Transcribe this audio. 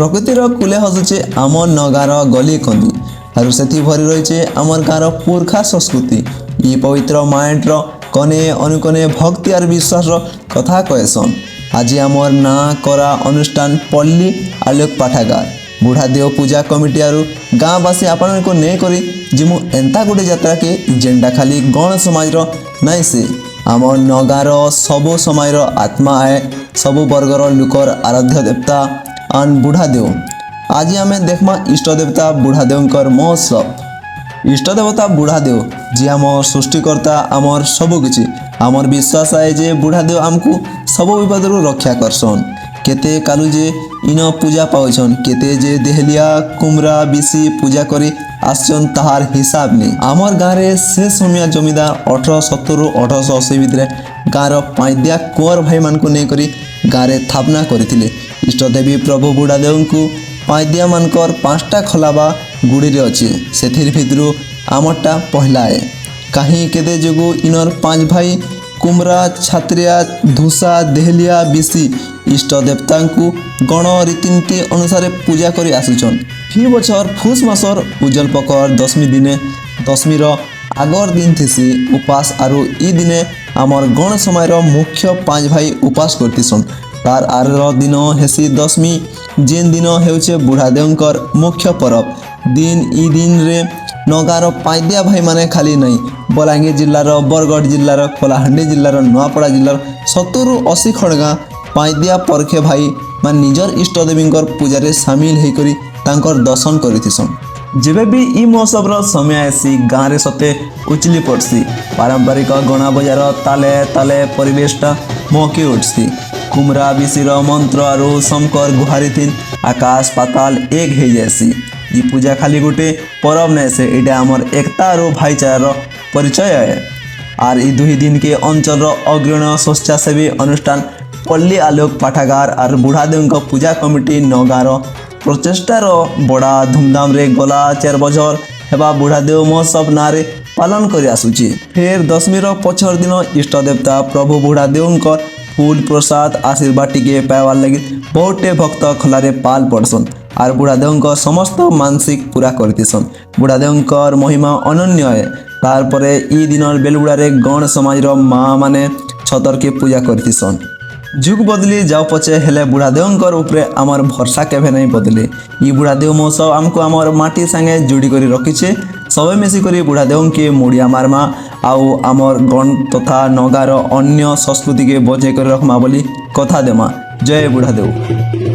प्रकृतिर कूले हसुचे आम नगार गली कंदी आर से भरी रही आमर गाँव पुरखा संस्कृति। ये पवित्र माइंड्र कने अनुकने भक्ति और विश्वास कथा कहसन। आज आमर ना करा अनुष्ठान पल्ली आलोक पाठागार बुढ़ादेव पूजा कमिटी आरु गाँववासी आपण को नहीं करी जिमु एंता गोटे यात्रा के जेंडा खाली गण समाज नाई से आम नगार सबु समय आत्मा आए सबु वर्गर लुकर आराध्य देवता आन बुढ़ादेव। आज आम देखमा इष्ट देवता बुढ़ादेव महोत्सव। इष्ट देवता बुढ़ादेव जी आम सृष्टिकर्ता आमर सबकि आमर विश्वास आए जे बुढ़ादेव आमको सब विपद रक्षा करसन। केते कालू जे इन पूजा पाउछन केते जे देहलिया कुमरा बिसी पूजा करी आसन ताहार हिसाब नहीं। आमर गाँव में से समय जमीदार 1870 1880 भितर गाँव पाइदिया कुंवर भाई मान को नहीं करी गाँव में स्थापना करथिले। इष्टदेवी प्रभु बुढ़ादेव को पाइदिया मानकर 5टा खलाबा गुड़ी अच्छे से भितर आमरटा पहला है कहीं केते जोगु इनर 5 भाई कुमरा छात्रिया धूसा देहलिया बिसी इष्ट देवता को गण रीतिनीति अनुसार पूजा करी आसुचन। फी बछर फूस मासर उज्जल पकर दशमी दिने दशमीर आगर दिन थीसी उपास आरु ई दिने आमर गण समय मुख्य 5 भाई उपास करतीसन। तार आर दिन हेसी दशमी जेन दिन हेउचे बुढ़ादेवंकर मुख्य पर्व दिन ई दिन रे नगार पाइदिया भाई माने खाली नहीं बलांगीर जिलार बरगढ़ जिलार कलाहांडी जिलार नुआपड़ा जिलार 70-80 खड़गा पाइदिया परखे भाई मान निजर इष्टदेवी पूजा सामिल होकर तांकर दर्शन करिथिसन। जेबे भी ई महोत्सव समय आसी गाँव रे सते उचली पड़सी पारंपरिक गणा बजार ताले ताले परिवेशटा मौके उठसी कुमरा बिसीर मंत्र आरु शंकर गुहारी थीन आकाश पाताल एक हो जासी। ये पूजा खाली गोटे परब नहीं से एटा आमर एकता और भाईचारार परिचय है। आर ई 2 दिन के अंचल अग्रणी स्वेच्छासेवी अनुष्ठान पल्ली आलोक पाठागार और बुढ़ादेव पूजा कमिटी नगार प्रचेष्टार बड़ा धूमधाम रे गला 4 बजर हेबा बुढ़ादेव महोत्सव नारे पालन कर आसुची। फिर दशमीर पछर दिन इष्ट देवता प्रभु बुढ़ादेव फूल प्रसाद आशीर्वाद टिके पाइबार लगी बहुटे भक्त खलारे पाल पड़सन आर बुढ़ादेव समस्त मानसिक पूरा करतीसन। बुढ़ादेव महिमा अनन्य है। तार परे ई दिन बेलगुड़ारे गण समाज माँ माने छतर के पूजा करतीसन। जुग बदली जाओ पचे हेले बुढ़ादेव उपरे आमर भरसा केभे नहीं बदले। ई बुढ़ादेव महोत्सव आमको आमर माटी संगे जोड़ी करी रखीचे सबे मिसिकरी बुढ़ादेव के मुड़िया मारमा आउ आमर गण तथा नगार अन्य संस्कृति के बचे कर रखमा बोली कथा देमा। जय बुढ़ादेव।